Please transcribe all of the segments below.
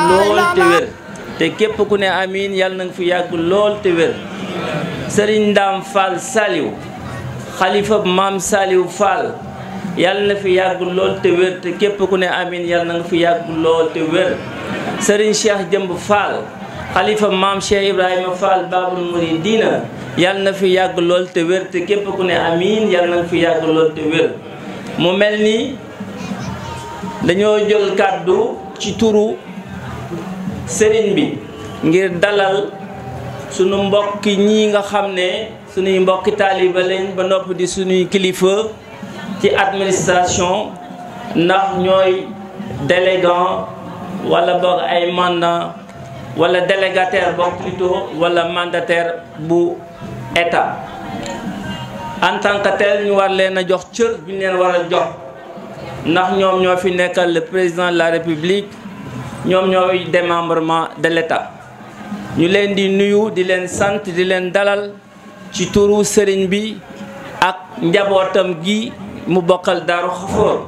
lool te wér te képp ku ne amiin yàlla na nga fi yàgg lool te wér Serigne Ndam Fall Saliou xalifa maam Saliou Fall yàlla na fi yàgg lool te wér te képp ku ne amiin yàlla na nga fi yàgg lool te wér Serigne Cheikh Jëmb Fall xalifa maam Cheikh Ibrahima Fall Babul Mouridina yàlla na fi yàgg lool te wér te képp ku ne amiin yàlla na nga fi yàgg lool te wér mu mel ni dañoo jël kàddu ci turu sëriñ bi ngir dalal sunu mbokki ñi nga xam ne sunuy mbokki taaliba lañ ba noppi di sunuy kilifa ci administration ndax ñooy délégant wala boog ay mandat wala délégataire boog plutôt wala mandataire bu état en tant que tel ñu war leen a jox cër bi ñu leen war a jox ndax ñoom ñoo fi nekkal le président de la république ñoom ñooy démembrement de l'état ñu leen di nuyu di leen sant di leen dalal ci turu sëriñ bi ak njabootam gi mu bokkal Daaru Xafoor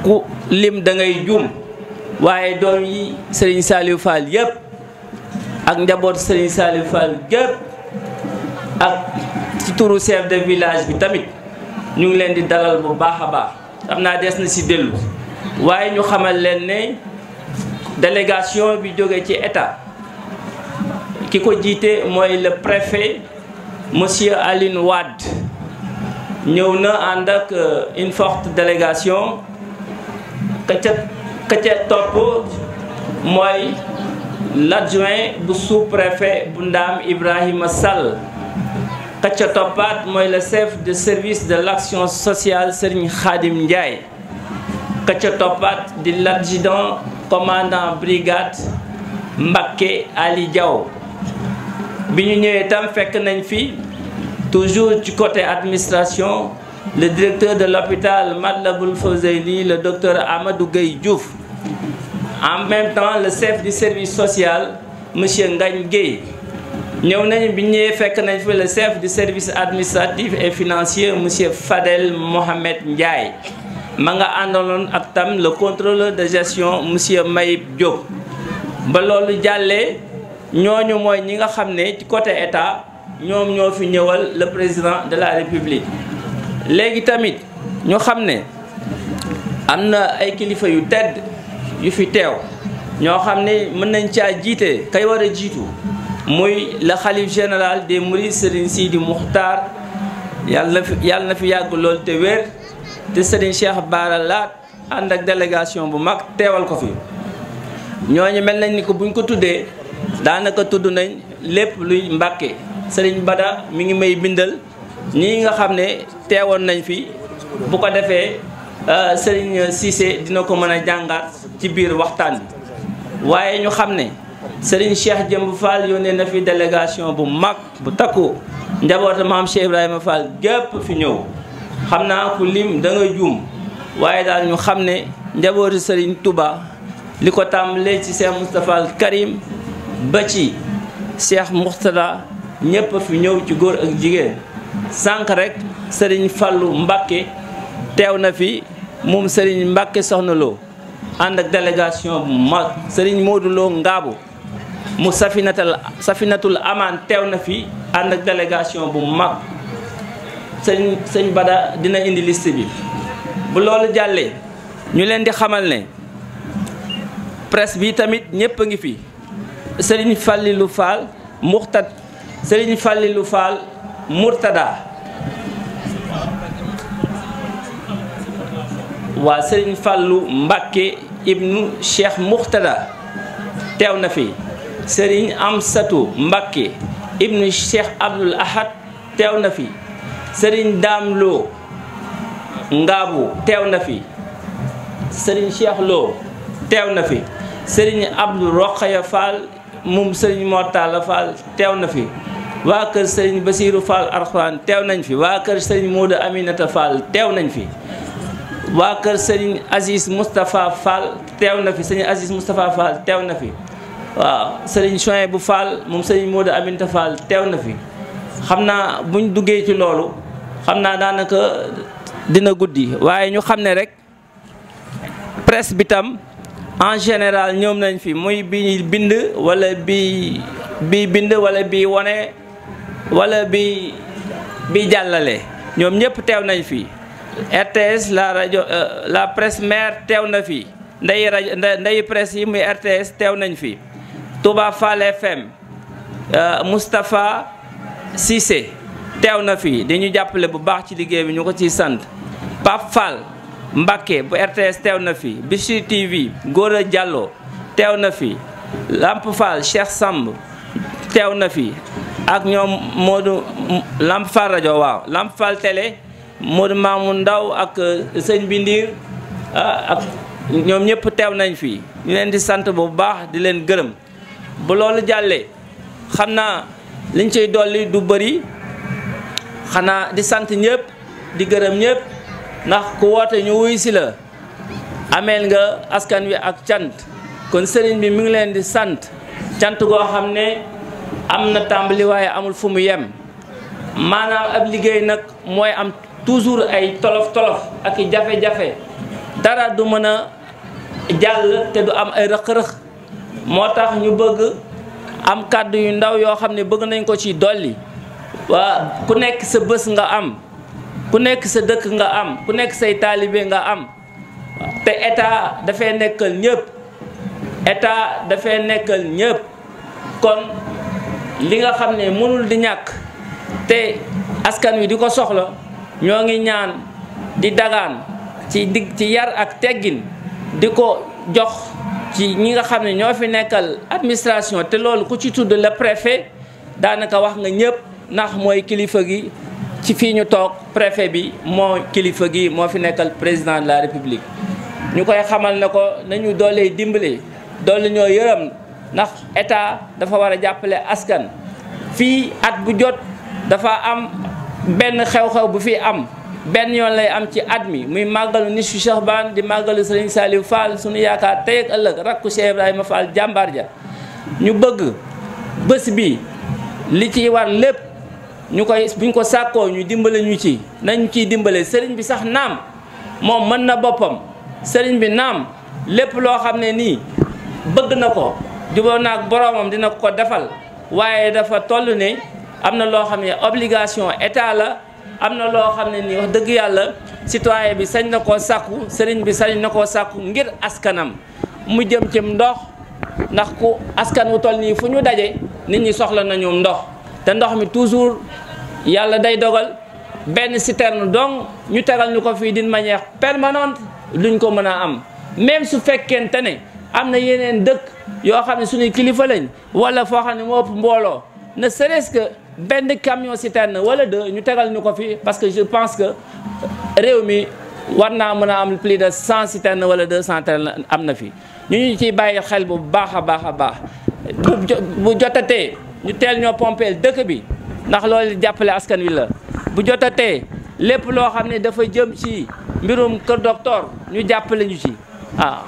ku lim da ngay juum waaye doom yi sëriñ Saliou Fall yëpp ak njaboot sëriñ Saliou Fall yëpp ak ci turu chef de village bi tamit ñu ngi leen di dalal bu baax a baax xam naa des na ci dellu waaye ñu xamal leen ne délégation bi jóge ci état ki ko jiite mooy le préfet monsieur Aline Wade ñëw na ànd ak une forte délégation ka ca topp mooy l'adjoint bu sous-préfet bu Ndaam Ibrahima Sall ka ca toppaat mooy le chef de service de l'action sociale Serigne Khadim Ndiaye ka ca toppaat di l'adjudant commandant brigade Mbacké Ali Diaw bi ñu ñëwee tam fekk nañ fi toujours ci côté administration le directeur de l'hôpital Matlaboul Fawzeyni le docteur Amadou Gueye Diouf en même temps le chef du service social monsieur Ngagne Gueye ñëw nañ bi ñëwee fekk nañ fi le chef du service administratif et financier monsieur Fadel Mohamed Ndiaye ma nga àndaloon ak tam le contrôleur de gestion monsieur Mayib Diop ba loolu jàllee ñooñu mooy ñi nga xam ne ci côté état ñoom ñoo fi ñëwal le président de la république léegi tamit ñu xam ne am na ay kilifa yu tedd yu fi teew ñoo xam ne mën nañ caa jiite kay war a jiitu muy le khalife général des mourides Serigne Sidi Moukhtar yàlla na fi yàgg lool te wér te Serigne Cheikh Bara Laat ànd ak délégation bu mag teewal ko fi ñooñu mel nañ ni ko buñ ko tuddee daanaka tudd nañ lépp luy Mbàkke Serigne Bada mi ngi may bindal ñii nga xam ne teewoon nañ fi bu ko defee Serigne Cissé dina ko mën a jàngaat ci biir waxtaan bi waaye ñu xam ne Serigne Cheikh Jëmb Fall yónnee na fi délégation bu mag bu takku njabootu maam Cheikh Ibrahima Fall gépp fi ñëw xam naa ku lim da nga juum waaye daal ñu xam ne njabootu Serigne Touba li ko tàmbalee ci Cheikh Moustapha Al Karim ba ci Cheikh Mourtada ñëpp fi ñëw ci góor ak jigéen sànq rek Serigne Fallou Mbacké teew na fi moom Serigne Mbacké Soxna Lo ànd ak délégation bu mag Serigne Modou Lo Ngaabu mu Safinatul Aman teew na fi ànd ak délégation bu mag sëñ Bada dina indi liste bi bu loolu jàllee ñu leen di xamal ne presse bi tamit ñëpp a ngi fi Serigne Fallilou Fall Serigne Fallilou Fall Murtada waa Serigne Fallou Mbacké ibnu Cheikh Murtada teew na fi Serigne Amsatou Mbacké ibnu Cheikh Abdoul Ahad teew na fi Serigne Dame Lo Ngaabu teew na fi Serigne Cheikh Lo teew na fi Serigne Abdou Rokhaya Fall moom Serigne Mortala Fall teew na fi waa kër Serigne Bassirou Fall Arxuraan teew nañ fi waa kër Serigne Modou Aminata Fall teew nañ fi waa kër Serigne Aziz Moustapha Fall teew na fi Serigne Aziz Moustapha Fall teew na fi waaw Serigne Chouaïbou Fall moom Serigne Modou Aminata Fall teew na fi xam naa buñ duggee ci loolu xam naa daanaka dina guddi waaye ñu xam ne rek presse bi tam en général ñoom nañ fi muy bi bind wala bi bind wala bi wone wala bi jàllale ñoom ñëpp teew nañ fi. RTS la rajo la presse mère teew na fi ndeyi presse yi muy RTS teew nañ fi. Touba Fall FM Moustapha Cissé teew na fi di ñu jàppale bu baax ci liggéey bi ñu ko ciy sant. Pape Fall Mbacké bu RTS teew na fi. Bichri TV Gora Diallo teew na fi. Lamp Fall Cheikh Samb teew na fi ak ñoom Modou Lamp Fall rajo waaw Lamp Fall télé Modou Mamoun Ndaw ak sëñ Bindir ak ñoom ñëpp teew nañ fi ñu leen di sant bu baax di leen gërëm. bu loolu jàllee xam naa liñ ciy dolli du bëri xanaa di sant ñëpp di gërëm ñëpp ndax ku woote ñu wuy si la ameel nga askan wi ak cant kon sëriñ bi mi ngi leen di sant cant goo xam ne am na tàmbali waaye amul fu mu yem maanaam ab liggéey nag mooy am toujours ay tolof-tolof ak i jafe-jafe dara du mën a jàll te du am ay rëq-rëq moo tax ñu bëgg am kàddu yu ndaw yoo xam ne bëgg nañ ko ci dolli waa ku nekk sa bés nga am ku nekk sa dëkk nga am ku nekk say taalibe nga am te état dafay nekkal ñëpp état dafay nekkal ñëpp kon li nga xam ne mënul di ñàkk te askan wi di ko soxla ñoo ngi ñaan di dagaan ci yar ak teggin di ko jox ci ñi nga xam ne ñoo fi nekkal administration te loolu ku ci tudd le préfet daanaka wax nga ñëpp ndax mooy kilifa gi ci fii ñu toog préfet bi moo kilifa gi moo fi nekkal président de la république ñu koy xamal ne ko nañu doolee dimbale doole ñoo yërëm ndax état dafa war a jàppale askan fii at bu jot dafa am benn xew-xew bu fi am benn yoon lay am ci at mi muy màggalu nisfu Shahban di màggalu Serigne Saliou Fall sunu yaakaar tey ak ëllëg rakku Cheikh Ibrahima Fall jàmbaar ja ñu bëgg bés bi li ciy war lépp ñu koy buñ ko sàkkoo ñu dimbale ñu ci nañ ciy dimbale sëriñ bi sax naam moom mën na boppam sëriñ bi naam lépp loo xam ne nii bëgg na ko jubóo naag boroomam dina ko defal waaye dafa toll ne am na loo xam ne obligation état la am na loo xam ne nii wax dëgg yàlla citoyen bi sañ na koo sàkku sëriñ bi sañ na koo sàkku ngir askanam mu jëm ci ndox ndax ku askan wu toll nii fu ñu daje nit ñi soxla nañu ndox te ndox mi toujours yàlla day dogal benn citerne donc ñu tegal ñu ko fii d'une manière permanente duñ ko mën a am même su fekkente ne am na yeneen dëkk yoo xam ne suñuy kilifa lañ wala foo xam ne moo ëpp mbooloo ne serait-ce que benn camion citerne wala deux ñu tegal ñu ko fi parce que je pense que réew mi war naa mën a am plus de 100 citernes wala 200 citernes am na fi ñu ciy bàyyi xel bu baax a baax a baax bu jotatee ñu teel ñoo pompeel dëkk bi ndax loolu jàppale askan wi la bu jotatee lépp loo xam ne dafa jëm ci mbirum kër docteur ñu jàppale ñu ci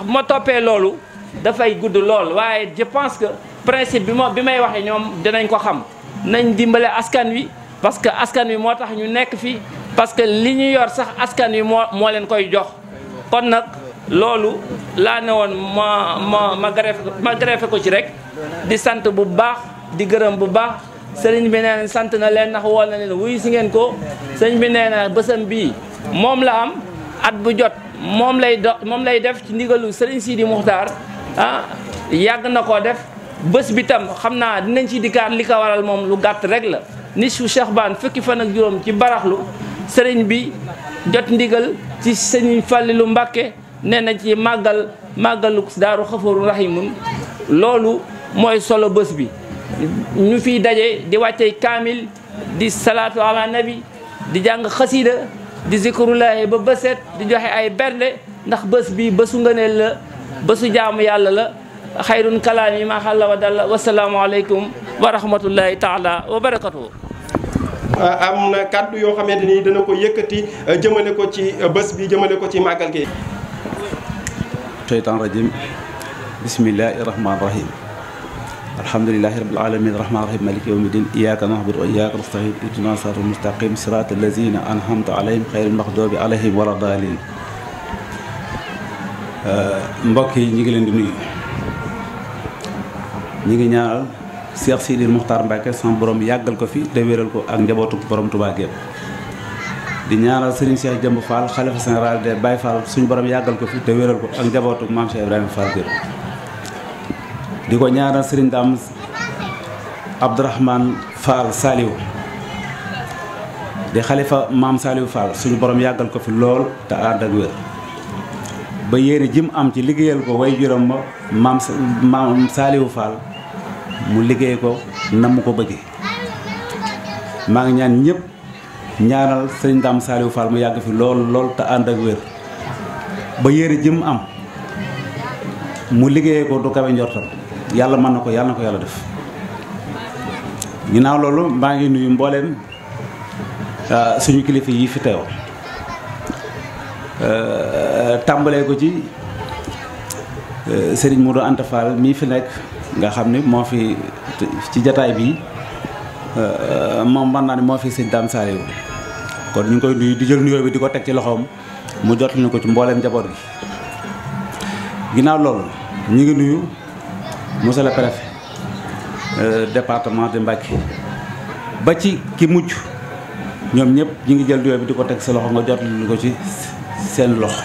bu ma toppee loolu dafay gudd lool waaye je pense que principe bi may waxee ñoom dinañ ko xam nañ dimbale askan wi parce que askan wi moo tax ñu nekk fi parce que li ñu yor sax askan wi moo leen koy jox kon nag loolu laa ne woon ma greffé ko ci rek di sant bu baax di gërëm bu baax sëriñ bi nee na sant na leen ndax woo na leen wuyu si ngeen ko sëriñ bi nee na bësam bii moom la am at bu jot moom lay def ci ndigalu sëriñ Sidi Muxtaar yàgg na koo def bés bi tam xam naa dinañ ci dikkaat li ko waral moom lu gàtt rek la nisfu Shahban fukki fan ak juróom ci baraxlu sëriñ bi jot ndigal ci sëriñ Fallilu Mbàkke nee na ci màggalu daaru xafaru rahimun loolu mooy solo bés bi ñu fiy daje di wàccee kaamil di salaatu ala nabi di jàng xasida di zikrullahi ba bëset di joxe ay bernde ndax bés bi bésu ngëneel la bésu jaamu yàlla la xayrun kalaami ma xalla wa dalla wasalaamu aleykum wa rahmatullahi taala wa barakatuhu am na kàddu yoo xamante ni dana ko yëkkati jëmale ko ci bés bi jëmale ko ci màggal gi sheytaan rajim bismillahi rahmaan rahim alhamdulillahi rabbil alamin rahmaani rahim maliki yawmi din iyyaka na'budu wa iyyaka nasta'in ihdina siratal mustaqim siratal lazina an'amta alayhim ghayril maghdubi alayhim wala daalin. mbokk yi ñu ngi leen di nuyu, ñu ngi ñaanal Cheikh Sidil Muxtaar Mbacke sama borom yàggal ko fi te wéral ko ak njabootu borom Touba gépp di ñaanal Serigne Cheikh Jëmb Fall xalifa général des Baye Fall suñu borom yàggal ko fi te wéral ko ak njabootu Maam Cheikh Ibrahima Fall gépp di ko ñaanal Serigne Dame Abdourahmane Fall Saliou di xalifa Maam Saliou Fall suñu borom yàggal ko fi lool te ànd ak wér ba yéene jim am ci liggéeyal ko way juróom ba maam Saliou Fall mu liggéey ko na mu ko bëggee. maa ngi ñaan ñëpp ñaanal sëriñ Dame Saliou Fall mu yàgg fi lool te ànd ak wér ba yéene jim am mu liggéey ko du kawe njortam yàlla mën na ko yàlla def. ginnaaw loolu maa ngi nuyu mbooleem suñu kilifa yi fi teew tàmbalee ko ci Serigne Modou Anta Fall mii fi nekk nga xam ni moo fi ci jataay bi moom mën naa ne moo fi sëñ Dame Saliou kon ñu ngi koy nuyu di jël nuyoo bi di ko teg ci loxoom mu jot ñu ko ci mbooleem njaboot gi. ginnaaw loolu ñu ngi nuyu monsieur le préfet département de Mbacké ba ci ki mujj ñoom ñëpp ñu ngi jël nuyoo bi di ko teg sa loxo nga jot ñu ko ci seen loxo.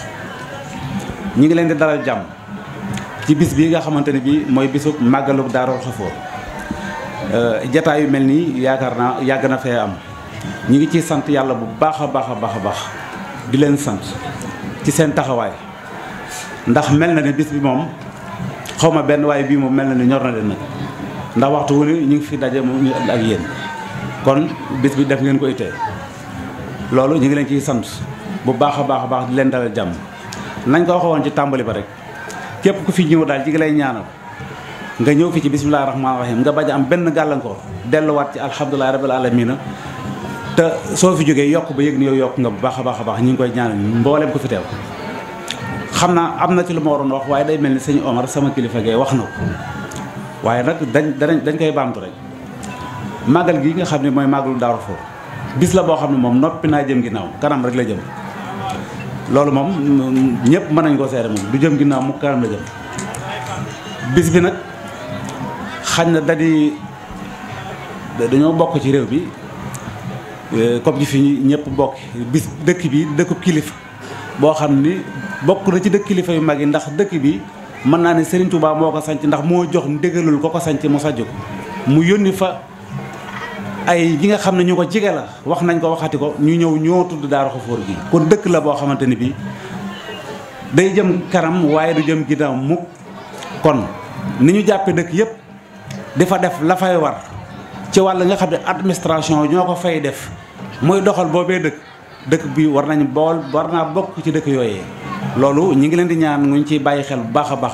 ñu ngi leen di dalal jàmm ci bis bii nga xamante ne bii mooy bisu màggalu Daaru Xafoor jataay yu mel nii yaakaar naa yàgg na fee am ñu ngi ciy sant yàlla bu baax a baax di leen sant ci seen taxawaay ndax mel na ne bis bi moom xaw ma benn waaye bii moom mel na ne ñor na leen nag ndax waxtu wu ne ñu ngi fi daje moom ñu ak yéen kon bis bi def ngeen ko ittee loolu ñu ngi leen ciy sant bu baax a baax di leen dalal jàmm. nañ ko waxoon ci tàmbali ba rek képp ku fi ñëw daal ci lay ñaanal nga ñëw fi ci bisimilah rahmaani rahim nga bañ a am benn gàllankoor delluwaat ci alhamdulilah rabil alamina te soo fi jógee yokk ba yëg ni yow yokk nga bu baax a baax ñu ngi koy ñaanal mboolem ko fi teew. xam naa am na ci lu ma waroon wax waaye day mel ni sëñ Omar sama kilifa gay wax na ko waaye nag dañ koy baamtu rek màggal gi nga xam ne mooy màggalu Daaru Xafoor bis la boo xam ne moom noppi naa jëm ginnaaw kanam rek la jëm. loolu moom ñëpp mën nañ koo seere moom du jëm ginnaaw mu kanam la jëm bis bi nag xañ na dañoo bokk ci réew bi comme ci fi ñëpp bokk bis dëkk bi dëkkub kilifa boo xam ni bokk na ci dëkk kilifa yu mag yi ndax dëkk bi mën naa ne Serigne Touba moo ko sanc ndax moo jox ndigalul ko sanc mu sajj ko mu yónni fa ay yi nga xam ne ñu ko jige la wax nañ ko waxati ko ñu ñëw ñoo tudd Daaru Xafoor gi kon dëkk la boo xamante ni bii day jëm kanam waaye du jëm ginnaaw mukk kon ni ñu jàppe dëkk yëpp dafa def la fay war ci wàll nga xam ne administration ñoo ko fay def muy doxal boobee dëkk bi war naa bokk ci dëkk yooyee loolu ñu ngi leen di ñaan ñu ciy bàyyi xel bu baax a baax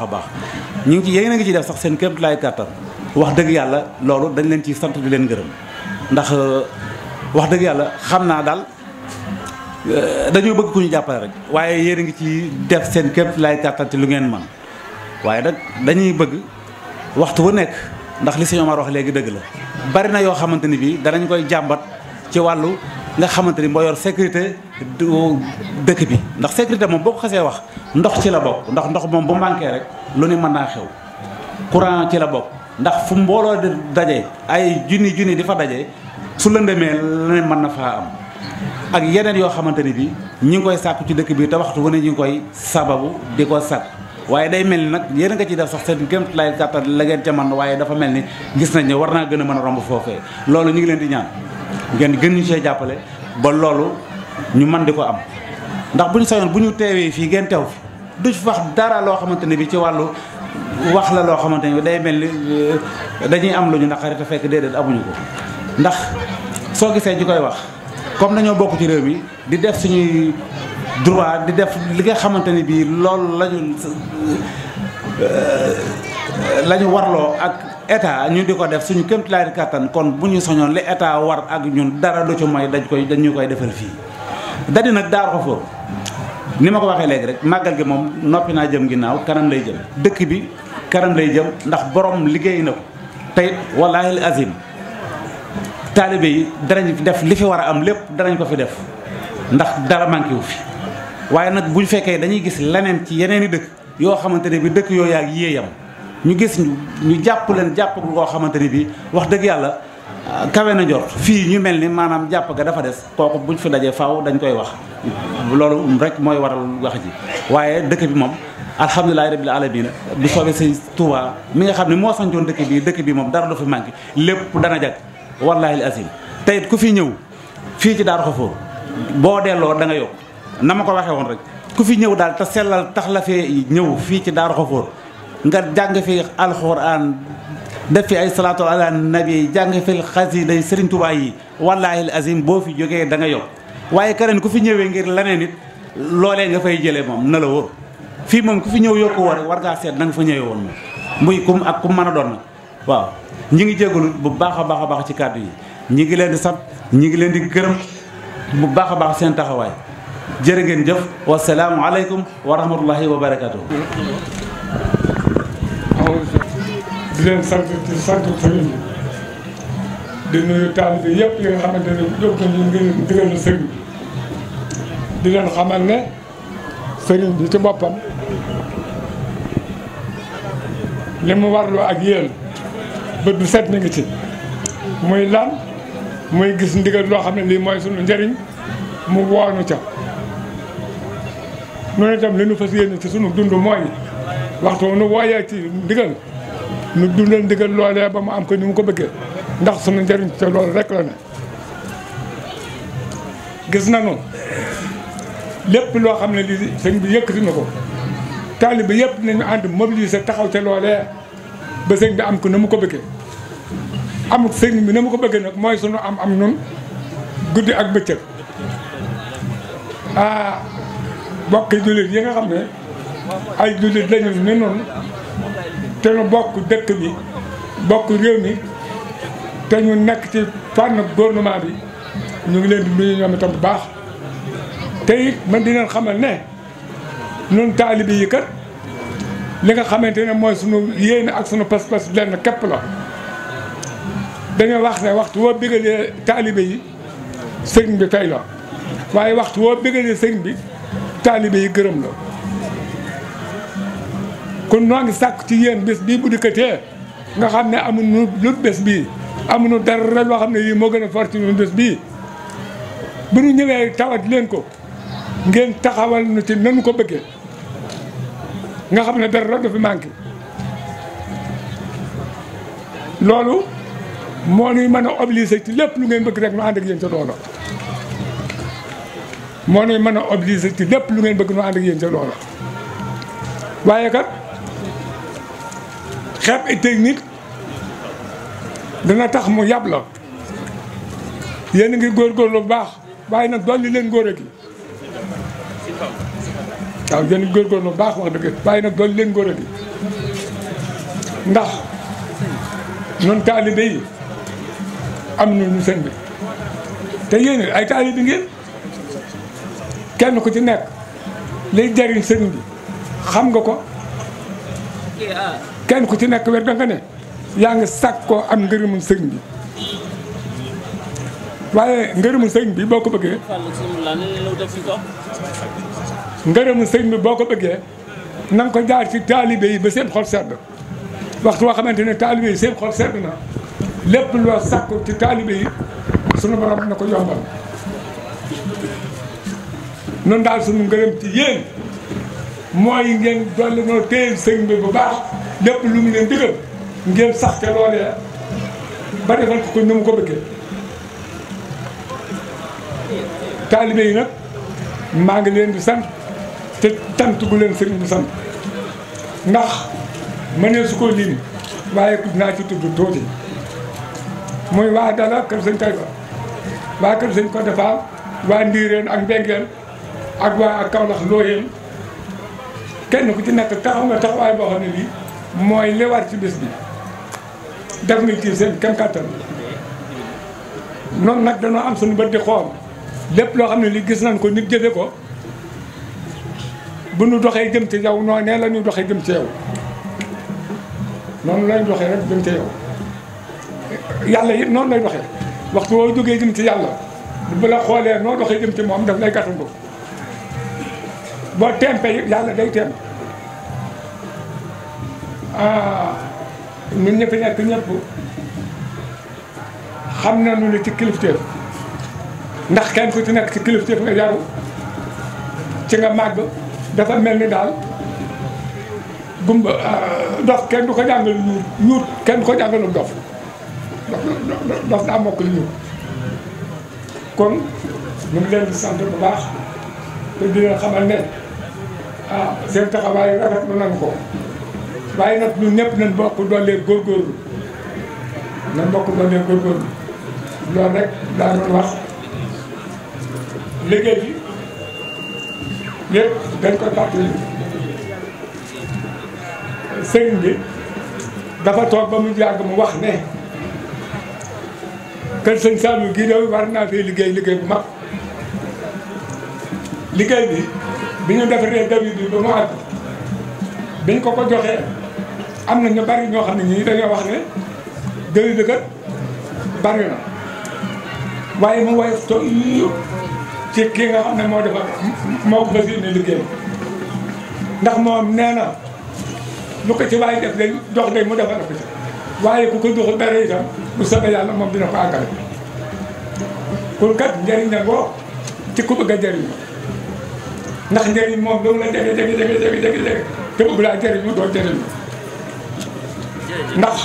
ñu ngi ci yéen a ngi ciy def sax seen kéem lay kàttan wax dëgg yàlla loolu dañ leen ciy sant di leen gërëm ndax wax dëgg yàlla xam naa daal dañoo bëgg ku ñu jàppale rek waaye yéen a ngi ci def seen képp lay kàttan ci lu ngeen man waaye nag dañuy bëgg waxtu bu nekk ndax li sëñ Omar wax léegi dëgg la bari na yoo xamante ni bii danañ koy jàmbat ci wàllu nga xamante ni moo yor sécurité dëkk bi ndax sécurité moom boo ko xasee wax ndox ci la bokk ndax ndox moom bu manqué rek lu ne mën naa xew courant ci la bokk ndax fu mbooloo di daje ay junni di fa daje su lëndëmee leneen mën na faa am ak yeneen yoo xamante ni bi ñi ngi koy sàkku ci dëkk bi te waxtu wu ne ñu ngi koy sababu di ko sàkk waaye day mel ni nag yéen a nga ciy def sax seen gëm lay gàttal la ngeen ca man waaye dafa mel ni gis nañ ne war naa gën a mën a romb foofee loolu ñu ngi leen di ñaan ngeen gën ñu see jàppale ba loolu ñu mën di ko am ndax bu ñu sañoon bu ñu teewee fii ngeen teew fi du fi wax dara loo xamante ne bi ci wàllu wax la loo xamante ni day mel ni dañuy am lu ñu naqari te fekk déedéet amuñu ko ndax soo gisee ñu koy wax comme dañoo bokk ci réew mi di def suñuy droit di def li nga xamante ni bii loolu lañu warloo ak état ñu di ko def suñu kéemtalaay kàttan kon bu ñu soñoon li état war ak ñun dara du ci mooy dañu koy defal fii. dadi nag Daaru Xafoor ni ma ko waxee léegi rek màggal gi moom noppi naa jëm ginnaaw kanam lay jëm dëkk bi kanam lay jëm ndax borom liggéey na ko tey wallaahi azim taalibe yi danañ def li fi war a am lépp danañ ko fi def ndax dara manqué wu fi waaye nag bu ñu fekkee dañuy gis leneen ci yeneen i dëkk yoo xamante ne bi dëkk yooyu ak yéeyam ñu gis ñu jàpp leen jàpp ngoo xamante ne bi wax dëgg yàlla kawe na njort fii ñu mel ni maanaam jàpp ga dafa des kooku buñ fi dajee faaw dañ koy wax loolu rek mooy waral wax ji waaye dëkk bi moom alhamdulilahi rabbil alamina bu soobee sëñ Touba mi nga xam ne moo sancoon dëkk bi moom dara du fi manqué lépp dana jag wallahi azim teyit ku fi ñëw fii ci Daaru Xafoor boo delloo da nga yokk na ma ko waxee woon rek ku fi ñëw daal te sellal tax la fee ñëw fii ci Daaru Xafoor nga jàng fi alxuraan def fi ay salaatu ala nabi jàng fi xasida Sëriñ Tuubaa yi wallahi azim boo fi jógee da nga yokk waaye keneen ku fi ñëwee ngir leneen it loolee nga fay jëlee moom na la wóor fii moom ku fi ñëw yokku war war ngaa seet na nga fa ñëwee woon moom muy kum ak kum mën a doon nag waaw ñi ngi jégalu bu baax a baax ci kàddu yi ñi ngi leen di sant ñi ngi leen di gërëm bu baax a baax seen taxawaay jërë ngeen jëf wasalaamu aleykum wa rahmatullahi wa barakatuh di leen sant di sant sëriñ bi di nuyu taalibe yëpp yi nga xamante ne yëpp nañu ngeen digal na sëriñ bi di leen xamal ne sëriñ bi ci boppam li mu warloo ak yéen bët bu set mi ngi ci muy lan muy gis ndigal loo xam ne lii mooy sunu njëriñ mu woonu ca noonu itam li nu fas yéene ci sunu dund mooy waxtu nu wooyee ci ndigal nu dundal ndigal loolee ba mu am ko ni mu ko bëggee ndax sunu njëriñ ca loolu rek la ne gis nañu lépp loo xam ne lii sëñ bi yëkkati na ko taalibe yëpp nañu ànd mobiliser taxaw ca loolee ba sëñ bi am ko na mu ko bëggee amut sëñ bi na mu ko bëggee nag mooy sunu am nun guddi ak bëccëg bokki jullit yi nga xam ne ay jullit lañu ni noonu te nu bokk dëkk bi bokk réew mi te ñu nekk ci fànn gouvernement bi ñu ngi leen di nuyu ñoom itam bu baax te it man di leen xamal ne ñun taalibe yi kat li nga xamante ne mooy sunu yéene ak sunu pas-pas lenn képp la dañoo wax ne waxtu woo bégalee taalibe yi sëriñ bi tey la waaye waxtu woo bégalee sëriñ bi taalibe yi gërëm la kon noo ngi sàkk ci yéen bés bii bu dikkatee nga xam ne amuñu lu bés bii amuñu dara loo xam ne lii moo gën a fort ci ñun bés bii bu ñu ñëwee tawat leen ko ngeen taxawal nu ci nanu ko bëggee nga xam ne dara du fi manqué loolu moo ñuy mën a obligé ci lépp lu ngeen bëgg rek nu ànd ak yéen ca loola moo ñuy mën a obligé ci lépp lu ngeen bëgg nu ànd ak yéen ca loola waaye kat xeeb ay technique dana tax mu yab la yéen a ngi góorgóorlu bu baax waaye nag dolli leen góor a gi waaw yéen a ngi góorgóorlu bu baax wax dëgg waaye nag dolli leen góor a gi ndax noonu taalibe yi am na ñu seen bi te yéen ay taalibe ngeen kenn ku ci nekk liy jariñ sëriñ bi xam nga ko kenn ku ci nekk wér da nga ne yaa ngi sàkk koo am ngërëmul sëriñ bi waaye ngërëmul sëriñ bi boo ko bëggee ngërëmul sëriñ bi boo ko bëggee na nga ko jaar ci taalibe yi ba seen xol sedd waxtu woo xamante ne taalibe yi seen xol sedd na lépp loo sàkku ci taalibe yi sunu borom na ko yombal noonu daal sunu ngërëm ci yéen mooy ngeen dolli noo téyel sëriñ bi bu baax lépp lu mu leen digal ngeen sax te loolee ba defal ko ni mu ko bëggee taalibe yi nag maa ngi leen di sant te tant gu leen sëriñ bi sant ndax mënee su ko lim waaye naa ci tudd tuuti muy waa Dala kër sëñ Tayba waa kër sëñ Codé Fall waa Ndiireen ak Mbengeen ak waa Kaolack Looyeen kenn ku ci nekk taxaw nga taxawaay boo xam ne lii mooy li war ci bés bi def nga ci seen kem kàttan noonu nag dañoo am suñu bët di xool lépp loo xam ne lii gis nañ ko nit jëfe ko bu nu doxee jëm ci yow noonu nee la ñuy doxee jëm ci yow noonu lañ doxee rek jëm ci yow yàlla it noonu lay doxee waxtu woo jógee jëm ci yàlla bu la xoolee noo doxee jëm ci moom daf lay gàttandu boo tempee yàlla day temp ñun ñi fi nekk ñëpp xam nañu ne ci kilifteef ndax kenn ku ci nekk ci kilifteef nga yaru ci nga màgg dafa mel ni daal gumba dof kenn du ko jàngal ñuut kenn du ko jàngalu dof daa mokk li ñuut kon ñu ngi leen di sant bu baax te di leen xamal ne seen taxawaay rafetlu nañ ko waaye nag ñun ñëpp nañ bokk doon leen góorgóorlu nañ bokk doon leen góorgóorlu loolu rek daa doon wax liggéey bi yëpp dañ koy fàttali sëriñ bi dafa toog ba mu yàgg mu wax ne kër sëñ Saliou gii de war naa fee liggéey bu mag liggéey bi ñu defaree dawi bi ba mu àgg biñ ko joxee am na ñu bari ñoo xam ne ñii dañoo wax ne dawi bi kat bari na waaye mu woyof to ci kii nga xam ne moo defar moo ko fas yéene liggéey ndax moom nee na lu ko ci waaye def day jox day mu defal ko ci waaye ku ko joxul dara itam bu soobee yàlla moom dina ko àggale kon kat njëriñ la boo ci ku bëgg a jëriñ ndax njëriñ moom loolu la jege te bëgg laa jëriñu doo jëriñ ndax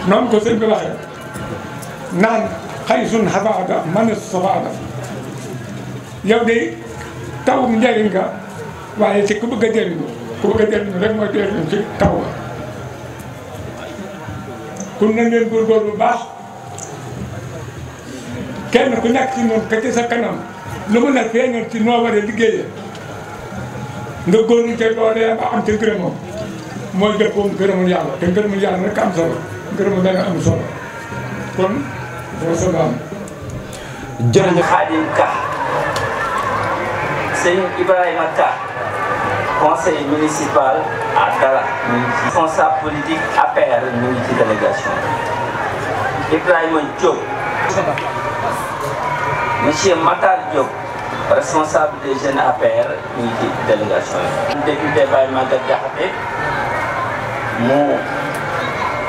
noonu ko sëñ bi waxee naan xay sun xabaada man safaada yow de tawum njëriñ nga waaye ci ku bëgg a jëriñu rek mooy jëriñu ci taw la kon nañ leen góorgóorlu bu baax kenn ku nekk ci noonu ka ci sa kanam lu mu ne feeñal ci noo war a liggéeyee nga góorlu ca loolee ba am ca ngërëmam mooy dëppoo ngërëmul yàlla te ngërëmul yàlla rek am solo ngërëmul dana am solo kon wasalaam. jërëjëf Khadim Ka sëñ Ibrahima Ka conseil municipal à Dala ñu ngi ci responsable politique APR ñu ngi ci délégation Ibrahima Diop monsieur Matar Diop responsable des jeunes APR ñu ngi ci délégation yi. député Baye Maguette Diakhaté mu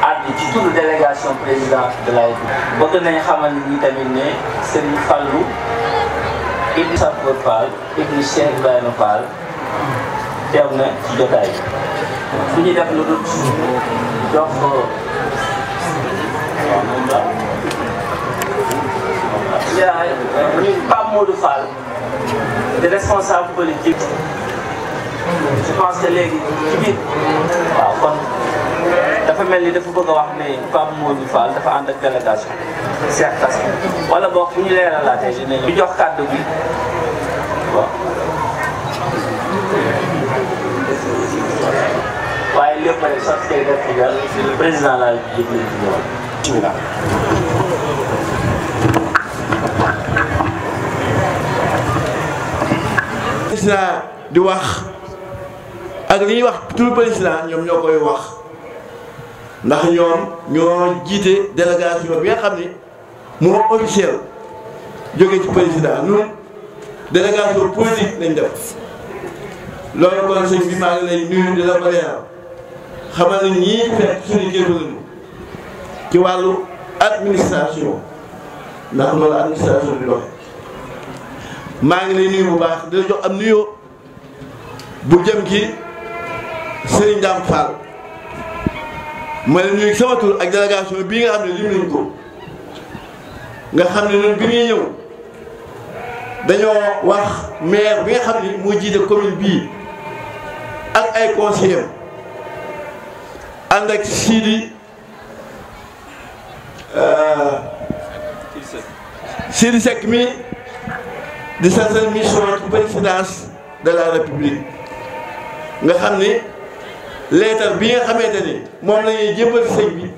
àddu ci turu délégation président de la République. bëgg nañ xamal ni tamit ne Serigne Fallou ibn Sapor Fall ibn Cheikh Ibrahima Fall teew na ci jotaay bi. fu ñuy def lu dul jox moom la ñu Pape Modou Fall di responsable politique je pense que léegi ci biir waaw kon dafa mel ni dafa bëgg a wax ne Pape Modou Fall dafa ànd ak délégation Cheikh Tass wala boog fu ñu leeralaatee dinañ ñu jox kàddu gi waaw waaye lépp rek sotti kay def ci dal président la République ci ñëw président di wax ak li ñuy wax tout président ñoom ñoo koy wax ndax ñoom ñoo jiite délégation bi nga xam ni moo officiel jóge ci président ñun délégation politique lañ def loolu kon sëñ bi maa ngi lay nuyu di la ko leeral xamal ni ñii fekk suñu kilifa lañu ci wàllu administration ndax loolu administration di doxe maa ngi lay nuyu bu baax di la jox am nuyoo bu jëm ci Serigne Dame Fall ma la nuyu sama tur ak délégation bii nga xam ne lim nañ ko nga xam ne ñun bi ñuy ñëw dañoo wax maire bi nga xam ni moo jiite commune bii ak ay conseillers ànd ak Sidi Seck mi di sa mission ci présidence de la république nga xam ni leetar bi nga xamante ni moom la ñuy jébbal sëñ bi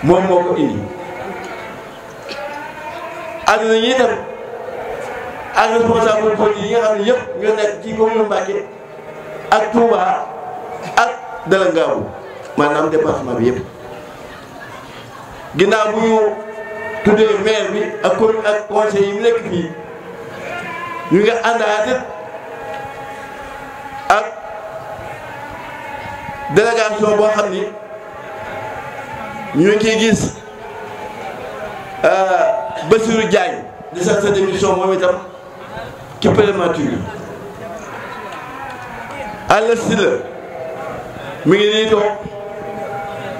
moom moo ko indi ànd nañu itam ak responsable politique yi nga xam ne yëpp ñoo nekk ci commune Mbacké ak Touba ak Dala Ngaabu maanaam département bi yëpp ginnaaw bu ñu tuddee maire bi ak commune ak conseil yi mu nekk fii ñu ngi àndaat ak délégation boo xam ni ñu ngi ciy gis Bassirou Diagne di sa démission moom itam ci prématuré Alla Sylla mi ngi nii toog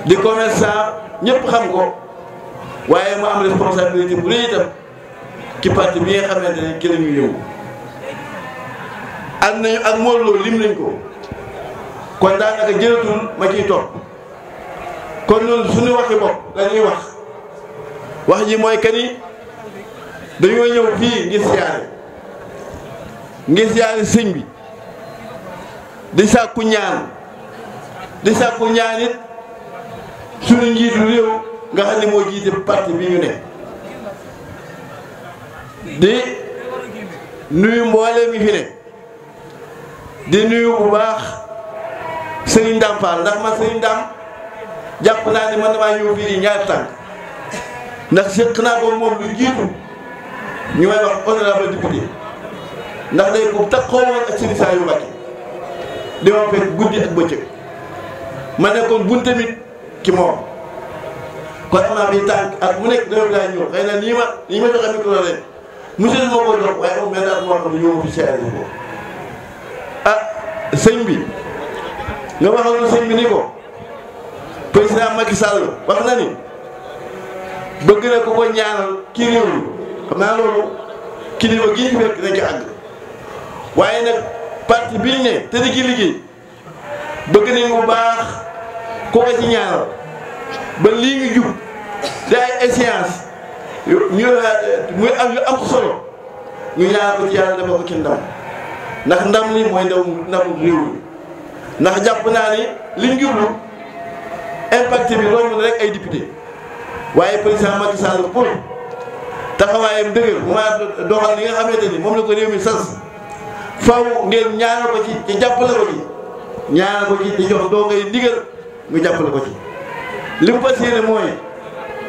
di commerçant ñëpp xam ko waaye mu am responsabilité bu rëy itam ci parti bi nga xamante ne ki la ñuy yëngu ànd nañu ak Modou Lo lim nañ ko kon daanaka jëlatul ma ciy topp kon ñun suñu waxi bopp la ñuy wax ji mooy que ni dañoo ñëw fii ngir siyaare sëñ bi di sàkku ñaan it suñu njiitu réew nga xam ne moo jiite parti bi ñu ne di nuyu mbooleem mi fi ne di nuyu bu baax Serigne Ndam Fall ndax man Serigne Ndam jàpp naa ni man damaa ñëw fii di ñaari tànk ndax séq naa ko moom lu jiitu ñu may wax honorable député ndax day ko taxaw woon ak Serigne Saliou Mbacké di ma fekk guddi ak bëccëg ma nekkoon bun tamit ci moom kon am naa bi tànk ak mu nekk dama daa ñëw xëy na nii ma joxe micro leen monsieur moo ko jox waaye moom benn at moo xam ne ñëw fi seere ko sëñ bi nga waxoon sëñ bi ni ko président Macky Sall wax na ni bëgg na ko ko ñaanal kii réew mi xam naa loolu kilifa gii fekk nañ ci àgg waaye nag parti bi ñu ne te di ci liggéey bëgg nañ bu baax ko ko ci ñaanal ba lii ngi jub di ay échéance muy am yu am solo ñu ñaanal ko ci yàlla dafa ko ci ndam ndax ndam li mooy ndamu réew mi ndax jàpp naa ni liñ jublu impact bi romb na rek ay député waaye président Macky Sall pour taxawaayam dëgër mu maa doxal li nga xamante ni moom la ko réew mi sas faw ngeen ñaanal ko ci jàppale ko ci ñaanal ko ci di jox doo ngay ndigal nga jàppale ko ci li mu fas yéene mooy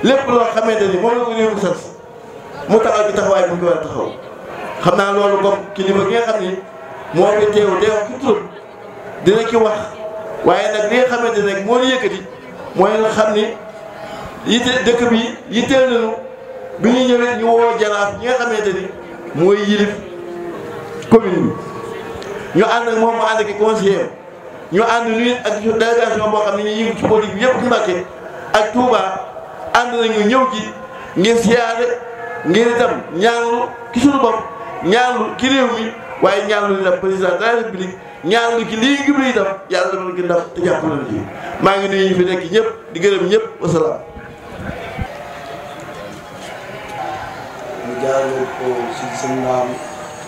lépp loo xamante ni moom la ko réew mi sas mu taxaw ci taxawaay bu ñu ko war a taxaw xam naa loolu comme kilifa gi nga xam ni moo fi teew ci turam dina ci wax waaye nag li nga xamante ne moo ñu yëkkati mooy nga xam ni yitte dëkk bi yitteel nañu bi ñu ñëwee ñu woo jaraaf ñi nga xamante ni mooy yilif commune bi ñu ànd ak moom mu ànd ak conseiller ñu ànd nuyu ak délégation boo xam ne ñu yëngu ci politique bi yëpp ci Mbacké ak Touba ànd nañu ñëw ci ngir siyaare ngir itam ñaanlu ci suñu bopp ñaanlu ci réew mi waaye ñaanlu itam président de la République ñaanlu ci lii ngi itam yàlla dafa la gën ndax te jàpp na ci maa ngi nuyu ñu fi nekk ñëpp di gërëm ñëpp wasalaam. mu jaarale ko si seen maam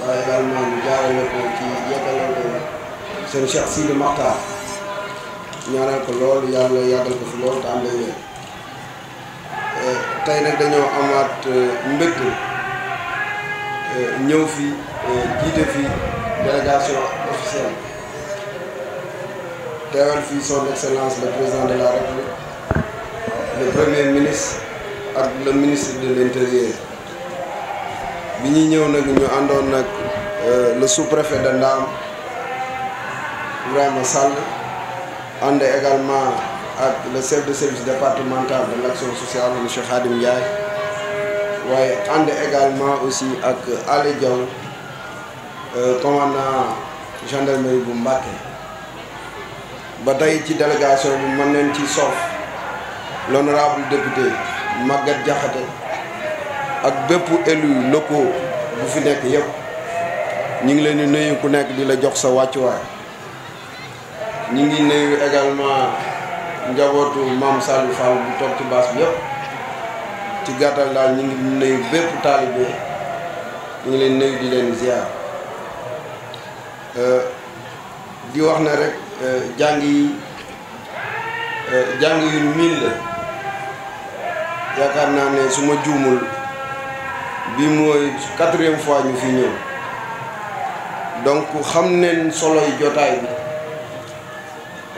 waaye également mu jaarale ko ci yeggale ko seen Cheikh Sidi Makhtar ñaanal ko lool yàlla yàggal ko fi lool te am lay wér tey nag dañoo amaat mbégte ñëw fi jiite fi délégation officielle teewal fii son excellence le président de la République le premier ministre ak le ministre de l'intérieur bi ñuy ñëw nag ñu àndoon nag le sous-préfet de Ndam Ibrahima Sall ànd également ak le chef de service départemental de l'action sociale monsieur Khadim Ndiaye waaye ànd également aussi ak Ali Diaw commandant gendarmerie bu Mbacké ba tey ci délégation bi mën nañ ci sof l'honorable député Maguette Diakhaté ak bépp élu locaux bu fi nekk yëpp ñu ngi leen di nuyu ku nekk di la jox sa wàccuwaay ñu ngi nuyu également njabootu Mame Saliou Fall bu toog ci baas bi yëpp ci gàttal daal ñu ngi nuyu bépp taalibe ñu ngi leen nuyu di leen ziar di wax na rek jàng yu miin la yaakaar naa ne su ma juumul bi mooy 4e fois ñu fi ñëw donc xam neen soloy jotaay bi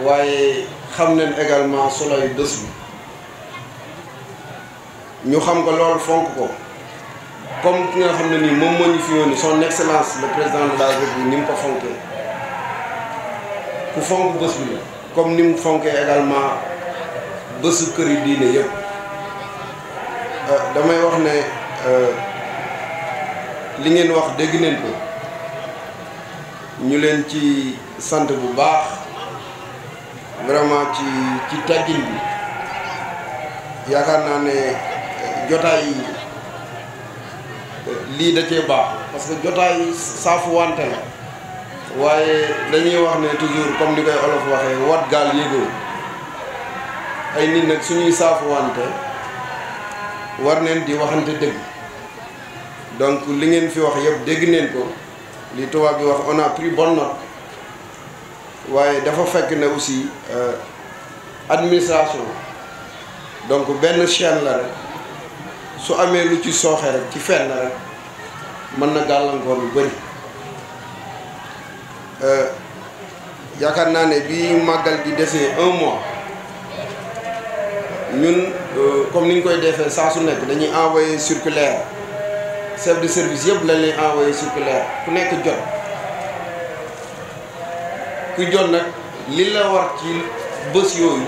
waaye xam neen également soloy bés bi ñu xam ko lool fonk ko comme ki nga xam ne nii moom moo ñu fi yónni son excellence le président de la République ni mu ko fonkee ku fonk bés bi la comme ni mu fonkee également bésu kër yi diine yëpp damay wax ne li ngeen wax dégg neen ko ñu leen ci sant bu baax vraiment ci teggin bi yaakaar naa ne jotaay yi lii da cee baax parce que jotaay saafu wante la waaye dañuy wax ne toujours comme ni koy olof waxee wat gaal yéegoo ay nit nag suñuy saafu wante war neen di waxante dëgg donc li ngeen fi wax yëpp dégg neen ko li tubaab bi wax on a pris bonne note waaye dafa fekk ne aussi administration donc benn chaîne la rek su amee lu ci sooxe rek ci fenn rek mën na gàllankoor lu bëri yaakaar naa ne bi màggal gi desee 1 mois ñun comme ni ñu koy defee saa su nekk dañuy envoyé circulaire chef de service yëpp lañ lay envoyé circulaire ku nekk jot ku jot nag li la war ci bés yooyu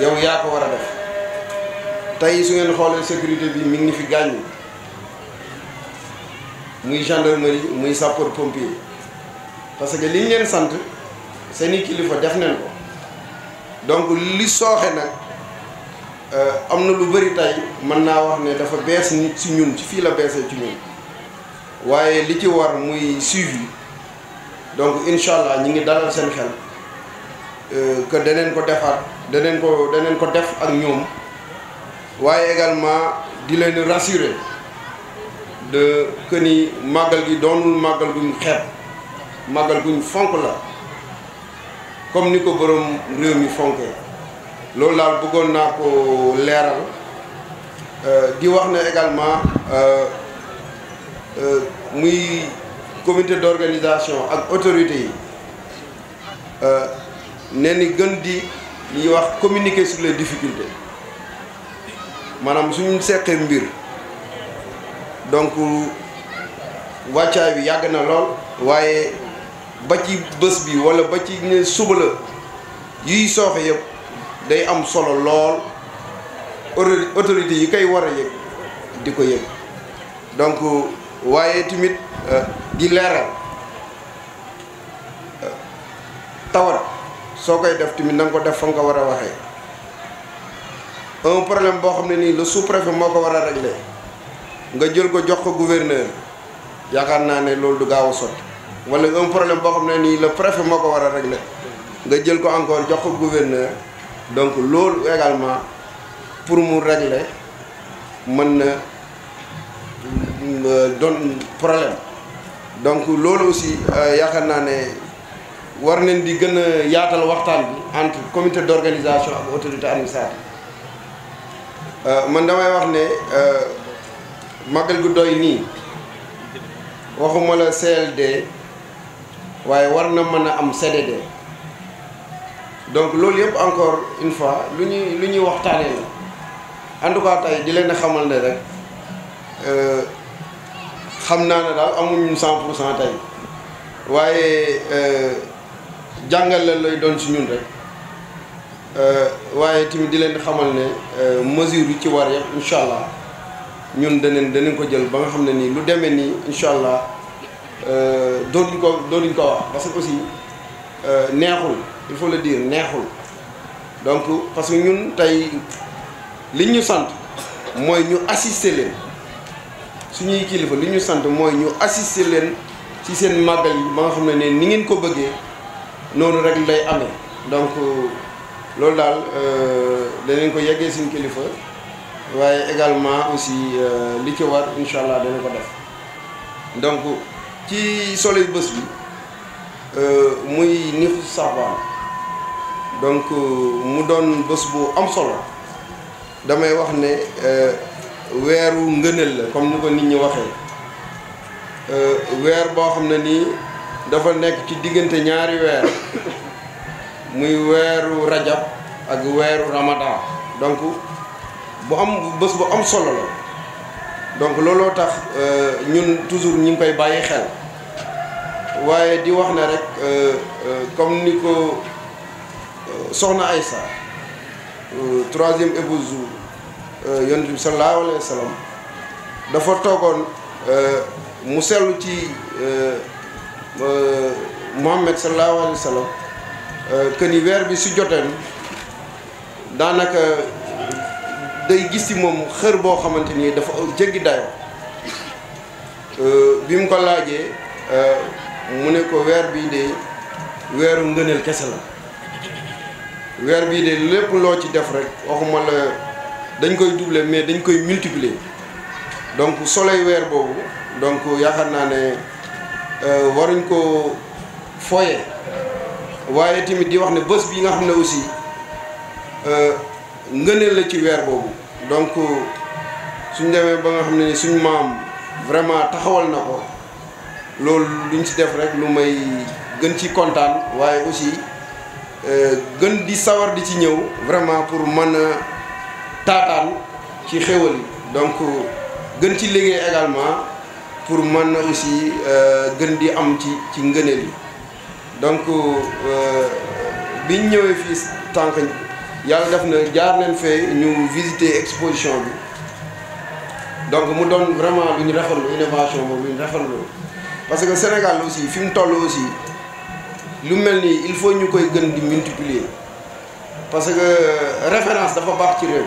yow yaa ko war a def tey su ngeen xoolee sécurité bi mi ngi fi gàññu muy gendarmerie muy sapeur pompier parce que li ñu leen sant seeni kilifa def nañ ko donc li sooxe nag am na lu bëri tey mën naa wax ne dafa bees nit ci ñun ci fii la beesee ci ñun waaye li ci war muy suivi donc incha allah ñi ngi dalal seen xel que daneen ko defaat daneen ko def ak ñoom waaye également di leen rassurer de que ni màggal gi doonul màggal guñ xeeb màggal guñ fonk la comme ni ko borom réew mi fonkee loolu daal bëggoon naa ko leeral di wax ne également muy comité d'organisation ak autorités yi ne ni gën di ñuy wax communiquer sur les difficultés maanaam suñu seqee mbir donc wàccaay bi yàgg na lool waaye ba ci bés bi wala ba ci ne suba la yuy sooxe yëpp day am solo lool autorité yi koy war a yëg di ko yëg donc waaye tamit di leeral tawat soo koy def tamit na nga ko def fa nga ko war a waxee un problème boo xam ne nii le sous-préfet moo ko war a régler nga jël ko jox ko gouverneur yaakaar naa ne loolu du gaaw a sotti wala un problème boo xam ne nii le préfet moo ko war a régler nga jël ko encore jox ko gouverneur donc loolu également pour mu régler mën na doon problème donc loolu aussi yaakaar naa ne war nañ di gën a yaatal waxtaan bi entre comité d'organisation ak autorité administrative man damay wax ne màggal gu doy nii waxuma la CLD waaye war na mën a am CDD donc loolu yëpp encore une fois lu ñuy waxtaanee la en tout cas tey di leen xamal ne rek xam naa ne daal amuñu 100% tey waaye jàngal la lay doon ci ñun rek waaye tamit di leen xamal ne mesure yi ci war yëpp incha allah ñun danañ ko jël ba nga xam ne nii lu demee nii incha allah doonuñ ko wax parce que aussi neexul il faut le dire neexul donc parce que ñun tey li ñu sant mooy ñu assister leen suñuy kilifa li ñu sant mooy ñu assister leen ci seen màggal yi ba nga xam ne ni ngeen ko bëggee noonu rek lay amee donc loolu daal danañ ko yeggee suñu kilifa waaye également aussi li ci war incha allah dana ko def donc ci solo yu bés bi muy Niflu Saabaan donc mu doon bés bu am solo damay wax ne weeru ngëneel la comme ni ko nit ñi waxee weer boo xam ne nii dafa nekk ci diggante ñaari weer muy weeru rajab ak weeru ramadan donc bés bu am solo la donc looloo tax ñun toujours ñu ngi koy bàyyi xel waaye di wax ne rek comme ni ko soxna Aïssa troisième épouse yonent bi sallallahu alayhi wa sallam dafa toogoon mu seetlu ci Muhammad sallallahu alayhi wa sallam que ni weer bi su joteen daanaka day gis ci moom xër boo xamante ni dafa jéggi dayoo bi mu ko laajee mu ne ko weer bii de weeru ngëneel kese la weer bii de lépp loo ci def rek waxuma la dañ koy doubler mais dañ koy multiplier donc soleil weer boobu donc yaakaar naa ne waruñ ko foye waaye tamit di wax ne bés bi nga xam ne aussi ngëneel la ci weer boobu donc suñ demee ba nga xam ne ni suñ maam vraiment taxawal na ko loolu luñ ci def rek lu may gën ci kontaan waaye aussi gën di sawar di ci ñëw vraiment pour mën a taataan ci xéwal yi donc gën ci liggéey également pour mën na aussi gën di am ci ngëneel yi donc biñ ñëwee fii tànk yàlla def na jaar nañ fee ñu visiter exposition bi donc mu doon vraiment lu ñu rafetlu innovation boobu lu ñu rafetlu parce que Sénégal aussi fi mu toll aussi lu mel nii il faut ñu koy gën di multiplier parce que référence dafa baax ci réew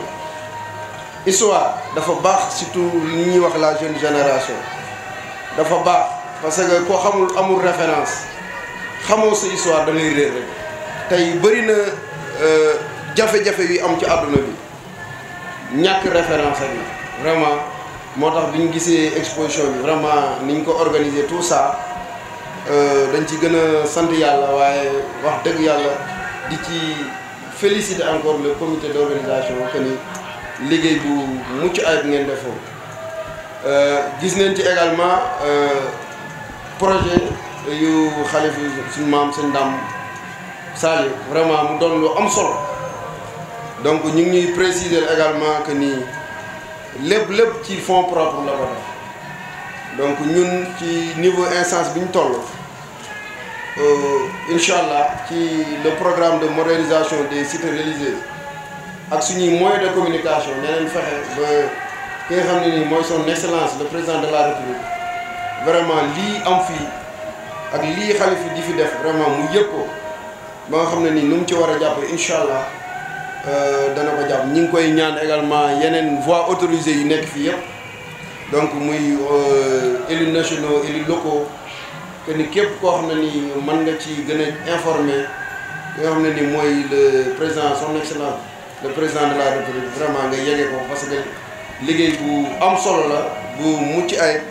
histoire dafa baax surtout li ñuy wax la jeune génération dafa baax parce que koo xamul amul référence xamoo sa histoire da ngay réer rek tey bëri na jafe-jafe yu am ci àdduna bi ñàkk référence ak vraiment moo tax bi ñu gisee exposition bi vraiment ni ñu ko organiser tout ça dañ ci gën a sant yàlla waaye wax dëgg yàlla di ci féliciter encore le comité d'organisation que ni liggéey bu mucc ayib ngeen defoo gis nañ ci également projet yu xalifa suñu maam seen Ndam Saliou vraiment mu doon lu am solo donc ñu ngi ñuy préciser également que ni lépp ci fonds propre la ko def donc ñun ci niveau instance bi ñu toll incha allah ci le programme de modernisation des cités religieuses ak suñuy moyens de communication neneen fexe ba ki nga xam ne nii mooy son excellence le président de la république vraiment lii am fii ak lii xalif di fi def vraiment mu yëg ko ba nga xam ne nii nu mu ci war a jàpp incha allah dana ko jàpp ñi ngi koy ñaan également yeneen voies autorisées yu nekk fii yëpp donc muy élus nationaux élus locaux que ni képp koo xam ne nii mën nga ci gën a informer ki nga xam ne nii mooy le président son excellence le président de la république vraiment nga yege ko parce que liggéey bu am solo la bu mucc ayib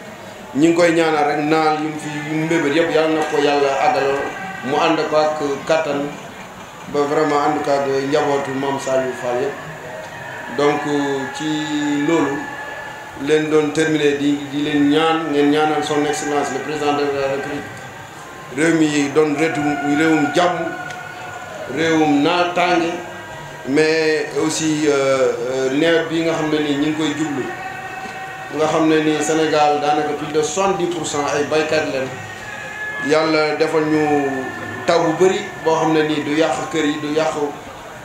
ñi ngi koy ñaanal rek naal yu mu fi yu mu mbébét yëpp yàlla na ko yàlla àggaloo mu ànd ko ak kattan ba vraiment ànd ko ak njabootu Mame Saliou Fall yëpp donc ci loolu leen doon terminer di leen ñaan ngeen ñaanal son excellence le président de la république réew mi doon réewum jàmm réewum naataange mais aussi nawet bi nga xam ne nii ñu ngi koy jublu nga xam ne ni Sénégal daanaka plus de 70% ay baykat leen yàlla defal ñu taw bu bëri boo xam ne nii du yàq kër yi du yàq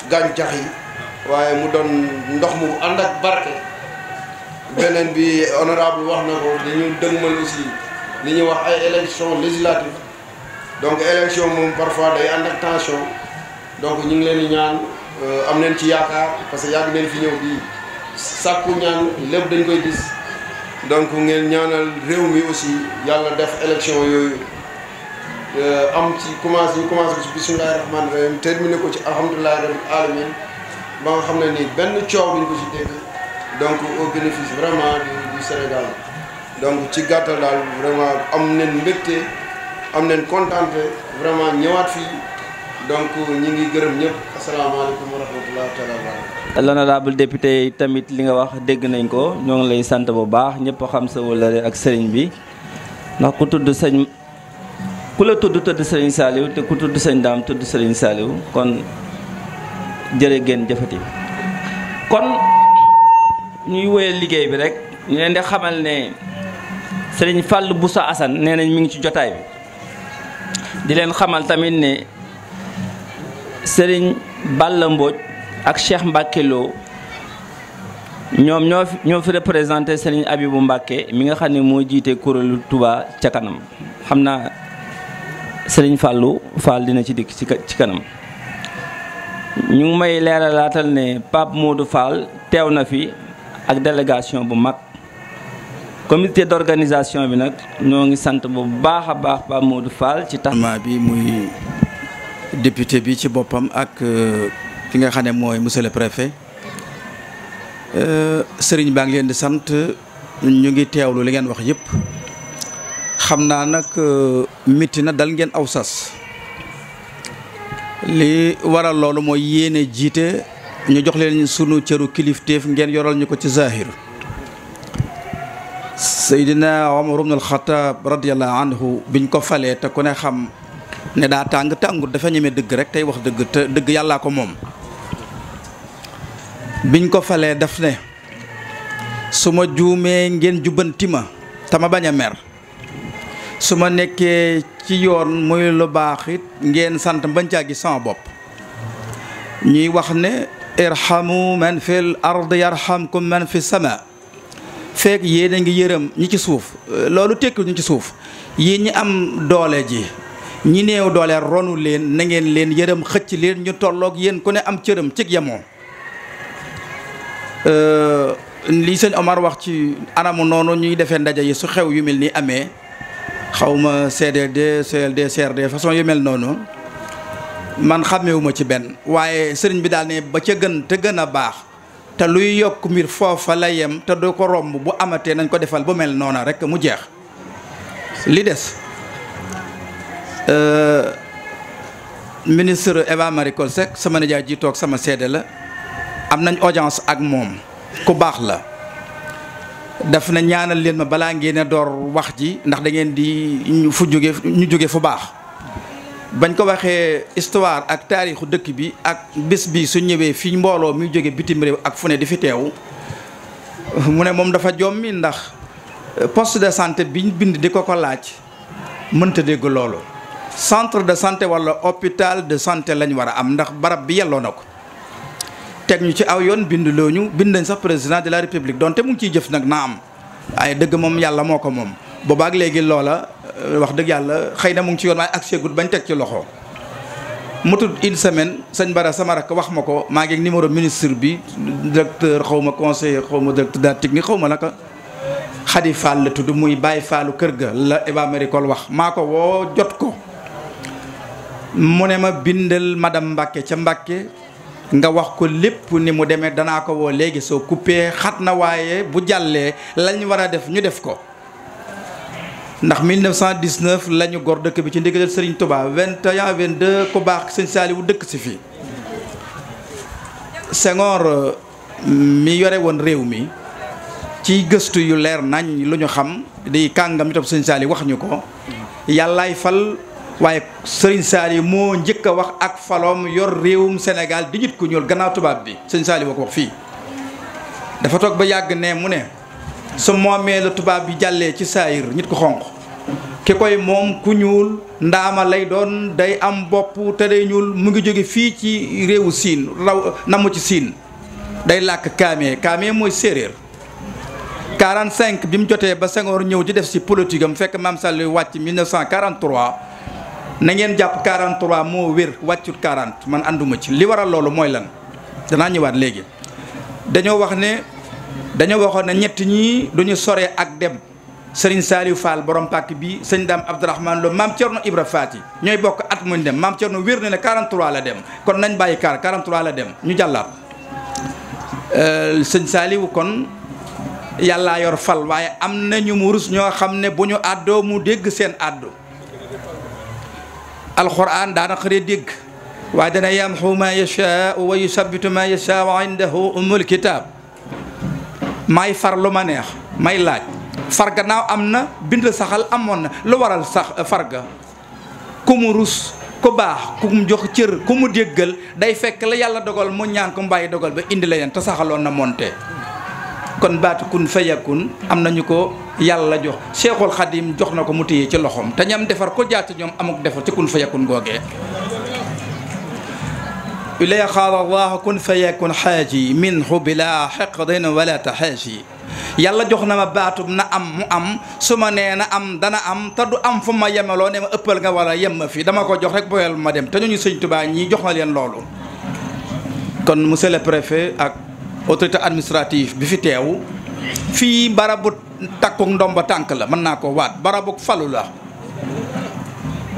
gàncax yi waaye mu doon ndox mu ànd ak barke. beneen bi honorable wax na ko dañu dëgmal aussi li ñuy wax ay élections législatives donc élection moom parfois day ànd ak tension donc ñu ngi leen di ñaan am nañ ci yaakaar parce que yàgg nañ fi ñëw di sàkku ñaan lépp dañ koy gis donc ngeen ñaanal réew mi aussi yàlla def élection yooyu am ci commencé ko ci bismillahi rahmaani rahim terminé ko ci alhamdulillahi rabbil alamin ba nga xam ne nii benn coow duñ ko ci dégg donc au bénéfice vraiment du Sénégal donc ci gàttal daal vraiment am nañ mbégte am nañ contenté vraiment ñëwaat fii donc ñi ngi gërëm ñëpp asalaamaaleykum wa rahmatullahi taala wa barakatuh. l'honorable député tamit li nga wax dégg nañ ko ñoo ngi lay sant bu baax ñëpp xam sa wëllëre ak sëriñ bi ndax ku tudd sëñ ku la tudd sëriñ Saliou te ku tudd sëñ Dame tudd sëriñ Saliou kon jërë ngeen jëfati kon ñuy wéyal liggéey bi rek ñu leen di xamal ne sëriñ Fallou Boussa Assane nee nañ mi ngi ci jotaay bi di leen xamal tamit ne sëriñ Balla Mbodj ak Cheikh Mbacke Lo ñoom ñoo fi représenté sëriñ Abibou Mbacke mi nga xam ne moo jiite kuréelu Touba ca kanam xam naa sëriñ Fallou Fall dina ci dikk ci kanam. ñu ngi may leeralaatal ne Pape Modou Fall teew na fi ak délégation bu mag comité d'organisation bi nag ñoo ngi sant bu baax a baax Pape Modou Fall ci tax bi muy député bi ci boppam ak ki nga xam ne mooy monsieur le préfet sëriñ baa ngi leen di sant ñu ngi teewlu li ngeen wax yëpp xam naa nag mitti na dal ngeen aw sas li waral loolu mooy yéene jiite ñu jox leen sunu cëru kilifteef ngeen yoral ñu ko ci zahir Seydina Omar ibn al-Khattab radiyallahu anhu biñ ko falee te ku ne xam ne daa tàngut dafa ñeme dëgg rek tey wax dëgg te dëgg yàllaa ko moom biñ ko falee daf ne su ma juumee ngeen jubbanti ma te ma bañ a mer su ma nekkee ci yoon muy lu baax it ngeen sant bañ caa gis sama bopp ñuy wax ne irhamu man fil ard yarhamkum man fi sama fekk yéen a ngi yërëm ñi ci suuf loolu tekki ñu ci suuf yéen ñi am doole ji ñi néew doole ronu leen na ngeen leen yërëm xëcc leen ñu tolloog yéen ku ne am cëram cig yemoo li sëñ Omar wax ci anamu noonu ñuy defee ndaje yi su xew yu mel ni amee xawma CDD CLD CRD façon yu mel noonu man xàmmewuma ci benn waaye sëriñ bi daal ne ba ca gën te gën a baax te luy yokk mbir foofa la yem te du ko romb bu amatee nañ ko defal bu mel noona rek mu jeex li des ministre Eva Marie Coll Seck sama nijaay ji toog sama seede la am nañ audience ak moom ku baax la daf na ñaanal leen ma balaa ngeen a door wax ji ndax da ngeen di ñu jóge fu baax bañ ko waxee histoire ak taarixu dëkk bi ak bés bi su ñëwee fi mbooloo muy jóge bitim réew ak fu ne di fi teew mu ne moom dafa jommi ndax poste de santé biñ bind di ko laaj mënta dégg loolu centre de santé wala hôpital de santé lañ war a am ndax barab bi yelloo na ko teg ñu ci aw yoon bind looñu bind nañ sax président de la république donte mu ngi ciy jëf nag naa am ay dëgg moom yàlla moo ko moom boobaak léegi loola wax dëgg yàlla xëy na mu ngi ci yoon waaye ak seegut bañ teg ci loxo mu tudd une semaine sëñ Bara sama rakk wax ma ko maa ngi numéro ministre bi directeur xaw ma conseiller xaw ma directeur de technique xaw ma naka Khady Fall la tudd muy Baye Fallu kër ga la Eva Marie Coll wax maa ko woo jot ko mu ne ma bindal madame Mbacke ca Mbacke nga wax ko lépp ni mu demee danaa ko woo léegi soo coupé xat na waaye bu jàllee lañ war a def ñu def ko ndax 1919 la ñu gor dëkk bi ci ndigalal Serigne Touba 21 22 ku baax sëñ Saliou dëkk si fii Senghor mi yore woon réew mi ci gëstu yu leer nañ lu ñu xam di kàngam itam sëñ Saliou wax ñu ko yàllaay fal waaye Serigne Saliou moo njëkk a wax ak faloom yor réewum Sénégal di nit ku ñuul gannaaw tubaab bi sëñ Saliou ko wax fii dafa toog ba yàgg ne mu ne su moomee la tubaab bi jàllee ci saayir nit ku xonq ki koy moom ku ñuul ndaama lay doon day am bopp te day ñuul mu ngi jóge fii ci réewu siin raw namu ci siin day làkk kaamee mooy séeréer 45 bi mu jotee ba Senghor ñëw di def si politique am fekk Mame Saliou wàcc 1943 na ngeen jàpp 43 moo wér wàccut 40 man ànduma ci li waral loolu mooy lan danaa ñëwaat léegi dañoo waxoon ne ñett ñii duñu sore ak dem Serigne Saliou Fall borom pàkk bi sëñ Dame Abdourahmane Lo Mame Thierno Ibra Fati ñooy bokk at muñ dem Mame Thierno wér na ne 43 la dem kon nañ bàyyi 43 la dem ñu jàllaat sëñ Saliou kon yàllaa yor fal waaye am na ñu mu rus ñoo xam ne bu ñu àddoo mu dégg seen àddu alxuraan daana xëree dégg waaye dana yamxu ma yashaa wa yusabbitu ma yashaa wa indahu ummul kitab may far lu ma neex may laaj far gannaaw am na bind saxal amoon na lu waral sax farga ku mu rus ku baax ku mu jox cër ku mu déggal day fekk la yàlla dogal mu ñaan ko mbàyyi dogal ba indi la yeen te saxaloon na monte kon baatu kun fayakun am nañu ko yàlla jox Cheikhul Khadim jox na ko mu téye ci loxoom te ñam defar ko jaata ñoom amuk defar ci kun fayakun googee ilay qaala allah kun fayakun xaaji minhu bila xeqdin wala taxaaji yàlla jox na ma baatub na am mu am su ma nee na am dana am te du am fu ma yemaloo ne ma ëppal nga wala yem ma fi dama ko jox rek boyal ma dem te ñooñu sëñ Tuubaa ñii jox na leen loolu kon monsieur le préfet ak autorité administrative bi fi teew fii barabu takku ndomba tànk la mën naa ko waat barabu falu la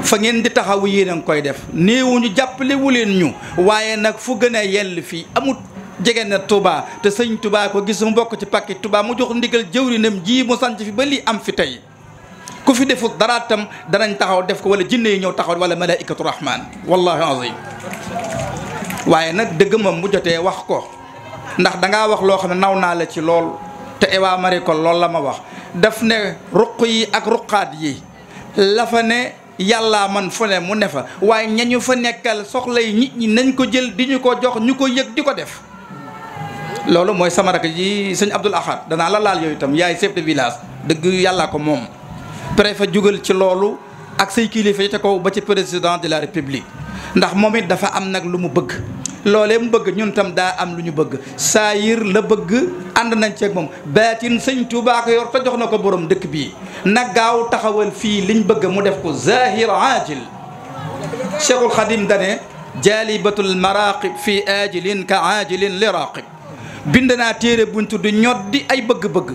fa ngeen di taxawu yéen a ngi koy def néewuñu jàppale wu leen ñu waaye nag fu gën a yell fii amut jege na Touba te sëñ Touba ko gis mu bokk ci pakki Touba mu jox ndigal jëwrinam ji mu sant fi ba lii am fi tey ku fi defut dara tam danañ taxaw def ko wala jinne yi ñëw taxaw wala malaikatu rahman wallahi azim waaye nag dëgg moom bu jotee wax ko ndax dangaa wax loo xam ne naw naa la ci lool te Ewa Marie Coll loolu la ma wax daf ne ruq yi ak ruqaat yi la fa ne yàllaa man fu ne mu ne fa waaye ñañu fa nekkal soxla yi nit ñi nañ ko jël di ñu ko jox ñu ko yëg di ko def loolu mooy sama rakk ji sëñ Abdoul Ahad danaa la laal yooyu itam yaay chef de village dëgg yàllaa ko moom préfet jugal ci loolu ak say kilifa yi ca kaw ba ci président de la république ndax moom it dafa am nag lu mu bëgg loolee mu bëgg ñun tam daa am lu ñu bëgg saayir la bëgg ànd nañ ceeg moom baatin sëñ Tuubaa ko yor te jox na ko borom dëkk bii na gaaw taxawal fii liñ bëgg mu def ko zahir aajil Cheikhul Khadim dane jaalibatul maraqib fii aajilin ka aajilin li raqib bind naa téere buñ tudd ñoddi ay bëgg-bëgg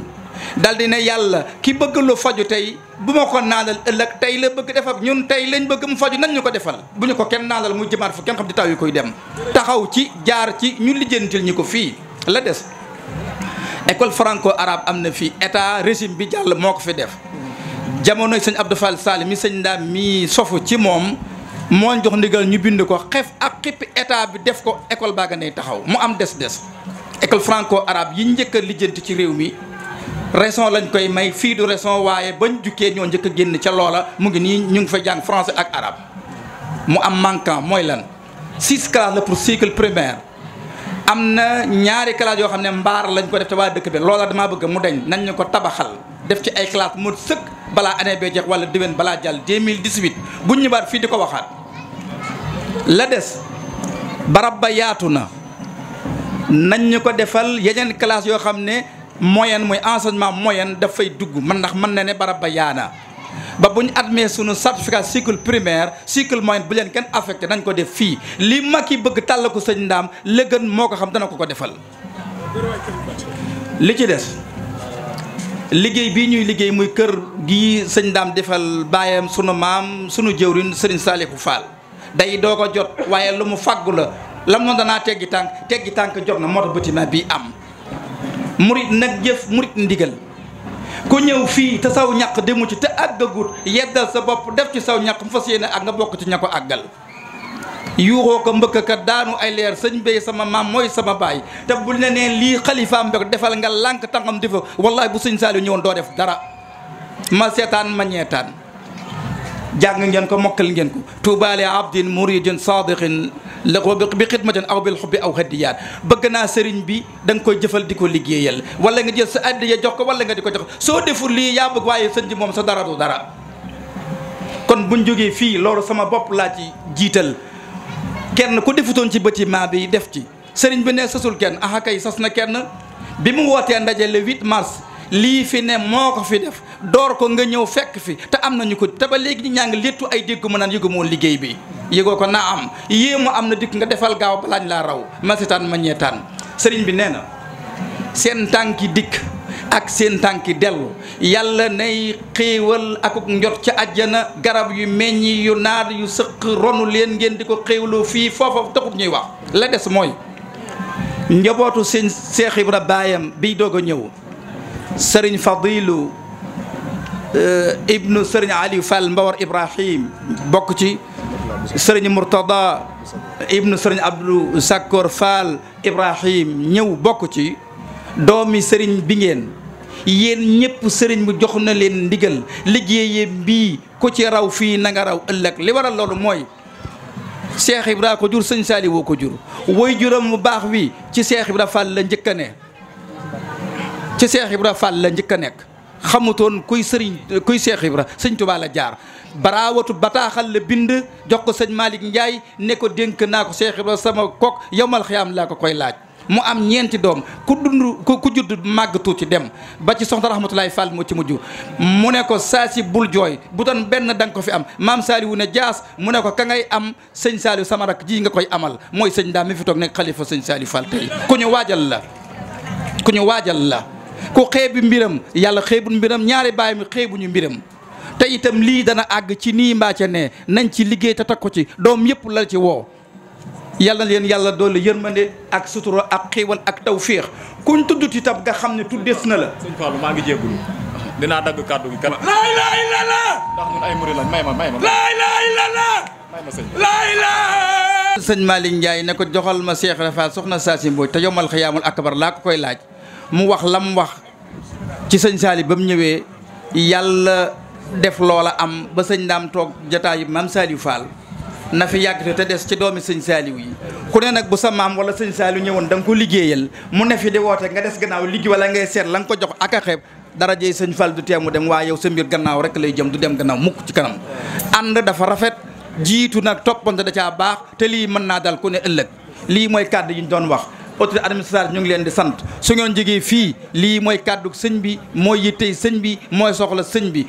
dal di ne yàlla ki bëgg lu faju tey bu ma ko naanal ëllëg tey la bëgg def ak ñun tey lañ bëgg mu faju nañ ñu ko defal bu ñu ko kenn naanal muy jëmaat fu kenn xam di taw yi koy dem taxaw ci jaar ci ñu lijjantil ñi ko fii la des école franco arabe am na fii état régime bi jàll moo ko fi def jamonoy sëñ Abdou Fall Sall mi sëñ Ndaam mi sofu ci moom moo jox ndigal ñu bind ko xef ak xippi état bi def ko école baa nga ne taxaw mu am des école franco arabe yi njëkk a lijjanti ci réew mi raison lañ koy may fii du raison waaye bañ jukkee ñoo njëkk a génn ca loola mu ngi nii ñu ngi fa jàng français ak arabe mu am manquant mooy lan 6 classes la pour cycle primaire am na ñaari classes yoo xam ne mbaar lañ ko def te waa dëkk bi loola damaa bëgg mu dañ nañ ñu ko tabaxal def ci ay classes mu sëkk balaa année bee jeex wala déwén balaa jàll 2018 buñ ñëwaat fii di ko waxaat la des barab ba yaatu na nañ ñu ko defal yeneen classe yoo xam ne moyenne mooy enseignement moyenne dafay dugg man ndax mën na ne barab ba yaana ba bu ñu admee sunu certificat cycle primaire cycle moyen bu leen kenn affecté nañ ko def fii li mag yi bëgg tàll ko sëñ Ndaam la gën moo ko xam dana ko defal. li ci des liggéey bii ñuy liggéey muy kër gi sëñ Ndaam defal baayam sunu maam sunu jëwrin Serigne Salihou Fall day doo ko jot waaye lu mu fàggu la lam noonu danaa teggi tànk jot na moo tax bâtiment bii am murit nag jëf murit ndigal ku ñëw fii te saw ñaq demu ci te àggagut yeddal sa bopp def ci saw ñaq mu fas yéene ak nga bokk ci ña ko àggal yuuxoo ko mbëkk ka daanu ay leer sëñ bay sama maam mooy sama baay te bul ne neen lii xalifaam mbek defal nga lànk tàngam defa wallahi bu sëñ Saliou ñëwoon doo def dara ma seetaan ma ñeetaan jàng ngeen ko mokkal ngeen ko tuubaale abdin muridin sadiqin la ko bi xidmatin aw bil xubbi aw hadiyaat bëgg naa sëriñ bi da nga koy jëfal di ko liggéeyal wala nga jël sa addiya jox ko wala nga di ko jox soo deful lii yaa bëgg waaye sëñ bi moom sa dara du dara kon buñ jógee fii loolu sama bopp laa ci jiital kenn ku defutoon ci bâtiment bi def ci sëriñ bi ne sasul kenn aha kay sas na kenn bi mu wootee ndaje le 8 mars lii fi ne moo ko fi def door ko nga ñëw fekk fi te am nañu ko te ba léegi ñu ñaa ngi léttu ay déggu ma naan yëgu moo liggéey bi yëgoo ko naa am yéemu am na dikk nga defal gaaw balaañ laa raw ma seetaan ma ñeetaan sëriñ bi nee na seen tànki dikk ak seen tànki dellu yàlla nay xéewal akuk njot ca àjjana garab yu meññi yu naat yu sëq ronu leen ngeen di ko xéewloo fii foofa taxut ñuy wax la des mooy njabootu seen Seex Ibra baayam biy doog a ñëw sëriñ Fadilu ibnu sëriñ Aliou Fall Mbawar Ibrahim bokk ci sëriñ Murtada ibnu sëriñ Abdou Sakor Fall Ibrahim ñëw bokk ci doomi sëriñ bi ngeen yéen ñëpp sëriñ bi jox na leen ndigal liggéeyam bii ku ci raw fii na nga raw ëllëg li waral loolu mooy Cheikh Ibra ko jur sëñ Saliou woo ko jur woy juram mu baax wi ci Cheikh Ibra Fall la njëkka ne ci Cheikh Ibra Fall la njëkk a nekk xamutoon kuy Cheikh Ibra sëñ Touba la jaar baraawatu bataaxal la bind jox ko sëñ Malick Ndiaye ne ko dénk naa ko Cheikh Ibra sama kok yowmal xiyaam laa ko koy laaj mu am ñeenti doom ku judd màgg tuuti dem ba ci soxna Rahmatulaay Fall moo ci mujj mu ne ko saa si bul jooy bu doon benn da nga ko fi am maam Saliou ne jaas mu ne ko ka ngay am sëñ Saliou sama rak ji nga koy amal mooy sëñ daam mi fi toog nekk xalifa sëñ Saliou Fall tey ku ñu waajal la ku xeebi mbiram yàlla xeebul mbiram ñaari baay mi xeebuñu mbiram te itam lii dana àgg ci nii mbaa ca ne nañ ci liggéey te takku ci doom yëpp la ci woo yàlla na leen yàlla doole yërmande ak sutura ak xiiwal ak tawféex kuñ tuddut itam nga xam ne tuddees na la. sëñ Fallou maa ngi jéggulu dinaa dagg kàddu gi kat. laa ilaaha illallaah ndax ñun ay murid lañ may ma. laa ilaaha illallaah may ma sëñ laa ilaaha. sëñ Malick Ndiaye ne ko joxal ma Cheikh Rafa soxna Saasi Mbooj te yomal xiyaamul akbar laa ko koy laaj mu wax lam wax ci sëñ Saliou ba mu ñëwee yàlla def loola am ba sëñ daam toog jataayu maam Saliou Fall. na fi yàgg te des ci doomi sëñ Saliou yi ku ne nag bu sa maam wala sëñ Saliou ñëwoon da nga ko liggéeyal mu ne fi di woote nga des gannaaw liggéey wala ngay seet la nga ko jox ak a xeeb dara jëy sëñ Fall du tee mu dem waaye yow sa mbir gannaaw rek lay jëm du dem gannaaw mukk ci kanam ànd dafa rafet jiitu nag toppante da caa baax te lii mën naa dal ku ne ëllëg lii mooy kàddu yi ñu doon wax autorité administrative ñu ngi leen di sant su ngeen jógee fii lii mooy kàddu sëñ bi mooy yittey sëñ bi mooy soxla sëñ bi